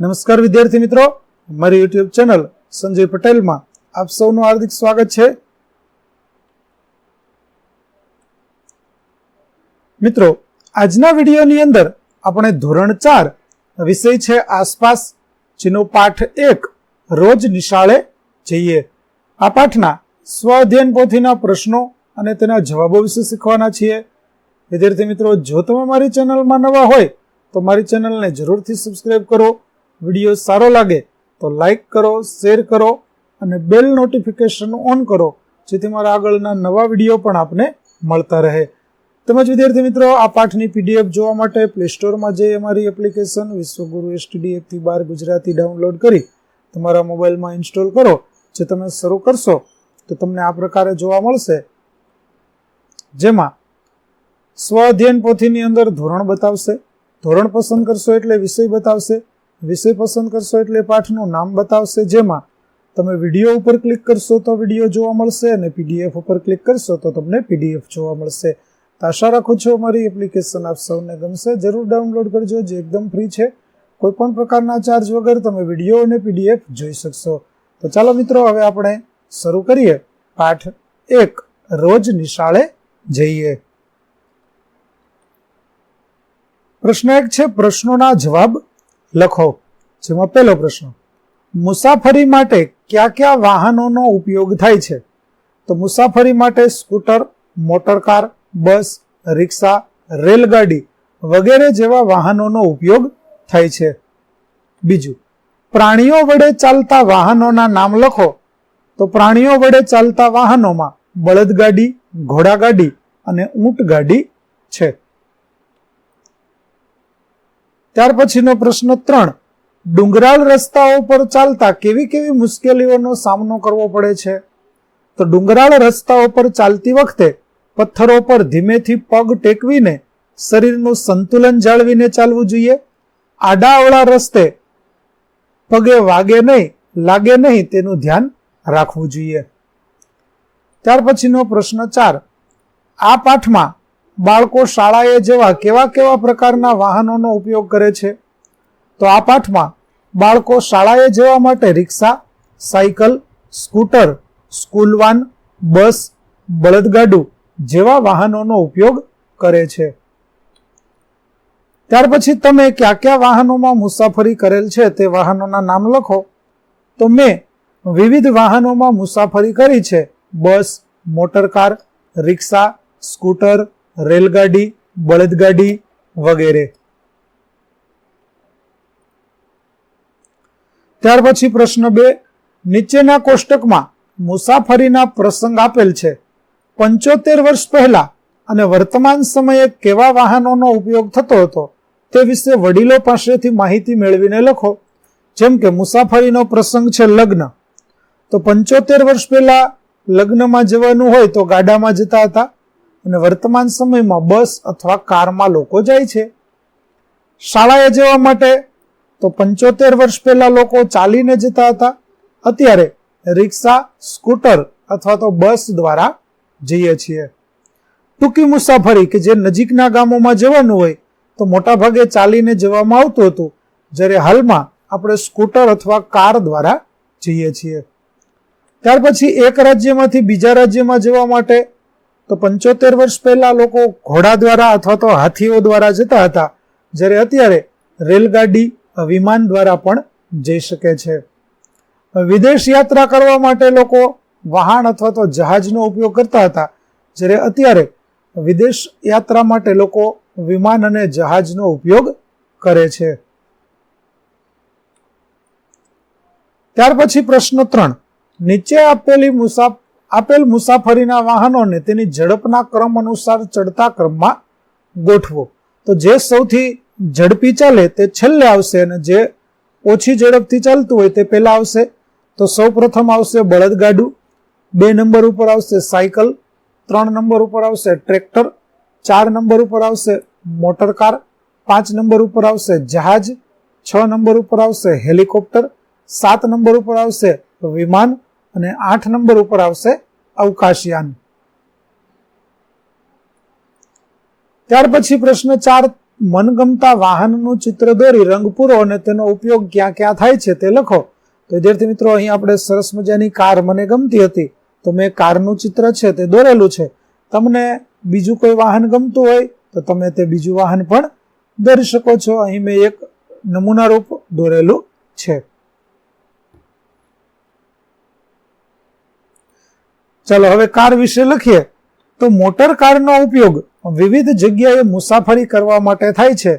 નમસ્કાર વિદ્યાર્થી મિત્રો, મારી યુટ્યુબ ચેનલ સંજય પટેલમાં આપ સૌનું હાર્દિક સ્વાગત છે. મિત્રો, આજના વિડીયોની અંદર આપણે ધોરણ 4 વિષય છે આસપાસ, જેનો પાઠ 1 રોજ નિશાળે જઈએ. આ પાઠના સ્વ અધ્યયન પોથીના પ્રશ્નો અને તેના જવાબો વિશે શીખવાના છીએ. વિદ્યાર્થી મિત્રો, જો તમે મારી ચેનલમાં નવા હોય તો મારી ચેનલને જરૂરથી સબસ્ક્રાઇબ કરો. વિડીયો સારો લાગે તો લાઈક કરો, શેર કરો અને બેલ નોટિફિકેશન ઓન કરો, જેથી મારા આગળના નવા વિડીયો પણ આપને મળતા રહે. તેમજ વિદ્યાર્થી મિત્રો, આ પાઠની પીડીએફ જોવા માટે પ્લે સ્ટોરમાં જઈ અમારી એપ્લિકેશન વિશ્વગુરુ STD 1-12 ગુજરાતી ડાઉનલોડ કરી તમારા મોબાઈલમાં ઇન્સ્ટોલ કરો. જે તમે શરૂ કરશો તો તમને આ પ્રકારે જોવા મળશે, જેમાં સ્વ અધ્યયન પોથીની અંદર ધોરણ બતાવશે, ધોરણ પસંદ કરશો એટલે વિષય બતાવશે, વિષય પસંદ કરશો એટલે પાઠનું નામ બતાવશે. જેમાં તમે વિડીયો ઉપર ક્લિક કરશો તો વિડીયો જોવા મળશે અને PDF ઉપર ક્લિક કરશો તો તમને PDF જોવા મળશે. તો આશા રાખું છું અમારી એપ્લિકેશન આપ સૌને ગમશે. જરૂર ડાઉનલોડ કરજો, જે એકદમ ફ્રી છે. કોઈ પણ પ્રકારના ચાર્જ વગર તમે વિડીયો અને PDF જોઈ શકશો. તો ચાલો મિત્રો, હવે આપણે શરૂ કરીએ પાઠ 1 રોજ નિશાળે જઈએ. પ્રશ્ન 1 છે, પ્રશ્નોના જવાબ લખો. જેમાં પહેલો પ્રશ્ન, મુસાફરી માટે કયા કયા વાહનોનો ઉપયોગ થાય છે? તો મુસાફરી માટે સ્કૂટર, મોટરકાર, બસ, રિક્ષા, રેલગાડી વગેરે જેવા વાહનોનો ઉપયોગ થાય છે. બીજું, પ્રાણીઓ વડે ચાલતા વાહનોના નામ લખો. તો પ્રાણીઓ વડે ચાલતા વાહનોમાં બળદગાડી, ઘોડાગાડી અને ઊંટગાડી છે. ત્યાર પછીનો પ્રશ્ન 3, ડુંગરાળ રસ્તાઓ પર ચાલતા કેવી કેવી મુશ્કેલીઓનો સામનો કરવો પડે છે? તો ડુંગરાળ રસ્તાઓ પર ચાલતી વખતે પથ્થરો પર ધીમેથી પગ ટેકવીને શરીરનું સંતુલન જાળવીને ચાલવું જોઈએ. આડાઅવળા રસ્તે પગે લાગે નહીં તેનું ધ્યાન રાખવું જોઈએ. ત્યાર પછીનો પ્રશ્ન 4, આ પાઠમાં બાળકો શાળાએ જવા કેવા કેવા પ્રકારના વાહનોનો ઉપયોગ કરે છે? તો આ પાઠમાં બાળકો શાળાએ જવા માટે રિક્ષા, સાયકલ, સ્કૂટર, સ્કૂલ વાન, બસ, બળદગાડું જેવા વાહનોનો ઉપયોગ કરે છે. ત્યાર પછી તમે કયા કયા વાહનોમાં મુસાફરી કરેલ છે તે વાહનોના નામ લખો. તો મેં વિવિધ વાહનોમાં મુસાફરી કરી છે: બસ, મોટરકાર, રિક્ષા, સ્કૂટર, રેલગાડી, બળદગાડી વગેરે. ત્યાર પછી પ્રશ્ન 2, નીચેના કોષ્ટકમાં મુસાફરીના પ્રસંગ આપેલ છે. 75 વર્ષ પહેલા અને વર્તમાન સમયે કેવા વાહનોનો ઉપયોગ થતો હતો તે વિશે વડીલો પાસેથી માહિતી મેળવીને લખો. જેમ કે મુસાફરીનો પ્રસંગ છે લગ્ન. તો 75 વર્ષ પહેલા લગ્નમાં જવાનું હોય તો ગાડામાં જતા હતા અને વર્તમાન સમયમાં બસ અથવા કારમાં લોકો જાય છે. શાળાએ જવા માટે તો 75 વર્ષ પહેલા લોકો ચાલીને જતા હતા. અત્યારે રિક્ષા, સ્કૂટર અથવા તો બસ દ્વારા જઈએ છીએ. ટૂંકી મુસાફરી કે જે નજીકના ગામોમાં જવાનું હોય તો મોટા ભાગે ચાલીને જવામાં આવતું હતું, જ્યારે હાલમાં આપણે સ્કૂટર અથવા કાર દ્વારા જઈએ છીએ. ત્યાર પછી એક રાજ્યમાંથી બીજા રાજ્યમાં જવા માટે તો 75 વર્ષ પહેલા લોકો ઘોડા દ્વારા અથવા તો હાથીઓ દ્વારા જતા હતા, જ્યારે અત્યારે રેલગાડી, વિમાન દ્વારા પણ જઈ શકે છે. વિદેશ યાત્રા કરવા માટે લોકો વાહન અથવા તો જહાજનો ઉપયોગ કરતા હતા, જ્યારે અત્યારે વિદેશ યાત્રા માટે લોકો વિમાન અને જહાજનો ઉપયોગ કરે છે. ત્યાર પછી પ્રશ્ન 3, નીચે આપેલ મુસાફરીના વાહનોને તેની ઝડપના ક્રમ અનુસાર ચડતા ક્રમમાં ગોઠવો. તો જે સૌથી ઝડપી ચાલે તે છેલ્લે આવશે અને જે ઓછી ઝડપથી ચાલતું હોય તે પહેલા આવશે. તો સૌ પ્રથમ આવશે બળદગાડું, 2 નંબર ઉપર આવશે સાયકલ, 3 નંબર ઉપર આવશે ટ્રેક્ટર, 4 નંબર ઉપર આવશે મોટરકાર, 5 નંબર ઉપર આવશે જહાજ, 6 નંબર ઉપર આવશે હેલિકોપ્ટર, 7 નંબર ઉપર આવશે વિમાન અને 8 નંબર ઉપર આવશે અવકાશયાન. ત્યાર પછી પ્રશ્ન 4 મનગમતા વાહનનું ચિત્ર દોરી રંગ પૂરો અને તેનો ઉપયોગ ક્યાં ક્યાં થાય છે તે લખો. તો વિદ્યાર્થી મિત્રો, અહીં આપણે સરસ મજાની કાર મને ગમતી હતી તો મેં કારનું ચિત્ર છે તે દોરેલું છે. તમને બીજું કોઈ વાહન ગમતું હોય તો તમે તે બીજું વાહન પણ દોરી શકો છો. અહીં મેં એક નમૂના રૂપ દોરેલું છે. ચાલો હવે કાર વિશે લખીએ. તો મોટર કારનો ઉપયોગ વિવિધ જગ્યાએ મુસાફરી કરવા માટે થાય છે.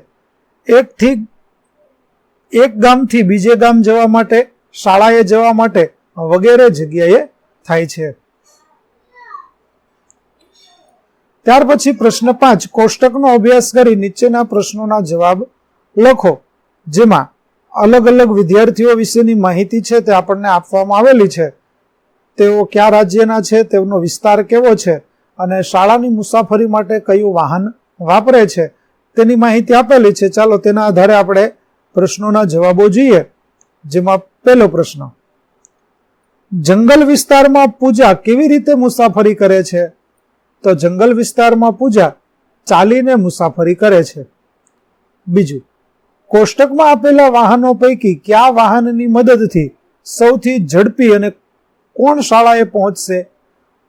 એક ગામથી બીજે ગામ જવા માટે, શાળાએ જવા માટે વગેરે જગ્યાએ થાય છે. ત્યાર પછી પ્રશ્ન 5, કોષ્ટકનો અભ્યાસ કરી નીચેના પ્રશ્નોના જવાબ લખો. જેમાં અલગ અલગ વિદ્યાર્થીઓ વિશેની માહિતી છે તે આપણને આપવામાં આવેલી છે. તેઓ કયા રાજ્યના છે, તેમનો વિસ્તાર કેવો છે અને શાળાની મુસાફરી માટે કયું વાહન વાપરે છે તેની માહિતી આપેલી છે. ચાલો તેના આધારે આપણે પ્રશ્નોના જવાબો જોઈએ. જેમાં પહેલો પ્રશ્ન, જંગલ વિસ્તારમાં પૂજા કેવી રીતે મુસાફરી કરે છે? તો જંગલ વિસ્તારમાં પૂજા ચાલીને મુસાફરી કરે છે. બીજું, કોષ્ટકમાં આપેલા વાહનો પૈકી કયા વાહનની મદદથી સૌથી ઝડપી અને કોણ શાળાએ પહોંચશે?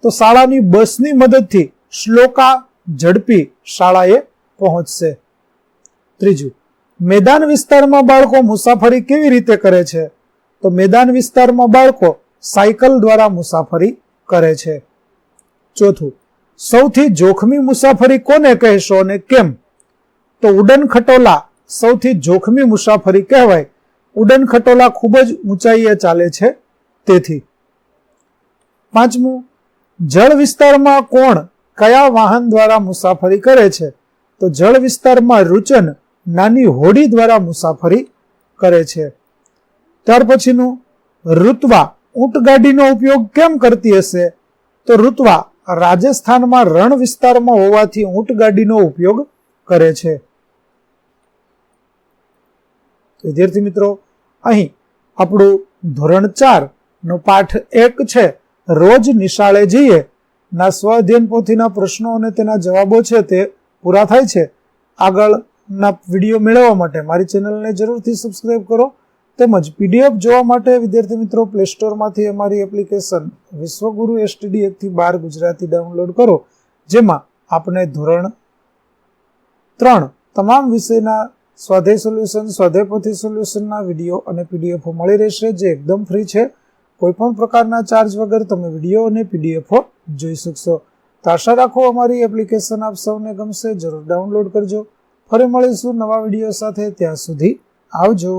તો શાળાની બસની મદદથી શ્લોકા ઝડપી શાળાએ પહોંચશે. ત્રીજું, મેદાન વિસ્તારમાં બાળકો મુસાફરી કેવી રીતે કરે છે? તો મેદાન વિસ્તારમાં બાળકો સાયકલ દ્વારા મુસાફરી કરે છે. ચોથું, સૌથી જોખમી મુસાફરી કોને કહેશો અને કેમ? તો ઉડન ખટોલા સૌથી જોખમી મુસાફરી કહેવાય. ઉડન ખટોલા ખૂબ જ ઊંચાઈએ ચાલે છે તેથી. પાંચમું, જળ વિસ્તારમાં કોણ કયા વાહન દ્વારા મુસાફરી કરે છે? તો જળ વિસ્તારમાં રૂચન નાની હોડી દ્વારા મુસાફરી કરે છે. ત્યાર પછીનું, ઋત્વા ઊંટગાડીનો ઉપયોગ કેમ કરતી હશે? તો ઋત્વા રાજસ્થાનમાં રણ વિસ્તારમાં હોવાથી ઊંટગાડીનો ઉપયોગ કરે છે. વિદ્યાર્થી મિત્રો, અહીં આપણું ધોરણ 4 નો પાઠ 1 છે રોજ નિશાળે જઈએ ના સ્વ અધ્યયન પોથીના પ્રશ્નો અને તેના જવાબો છે તે પૂરા થાય છે. આગળના વિડીયો મેળવવા માટે મારી ચેનલને જરૂરથી સબસ્ક્રાઇબ કરો. તેમજ PDF જોવા માટે વિદ્યાર્થી મિત્રો પ્લે સ્ટોરમાંથી અમારી એપ્લિકેશન વિશ્વગુરુ STD 1 થી 12 ગુજરાતી ડાઉનલોડ કરો. જેમાં આપણે ધોરણ 3 તમામ વિષયના સ્વાધ્યાય સોલ્યુશન, સ્વાધ્યાય પોથી સોલ્યુશનના વિડીયો અને PDF મળી રહેશે, જે એકદમ ફ્રી છે. કોઈ પણ પ્રકારના ચાર્જ વગર તમે વિડીયો અને PDF જોઈ શકશો. તો આશા રાખો અમારી એપ્લિકેશન આપ સૌને ગમશે. જરૂર ડાઉનલોડ કરજો. ફરી મળીશું નવા વિડીયો સાથે. ત્યાં સુધી આવજો.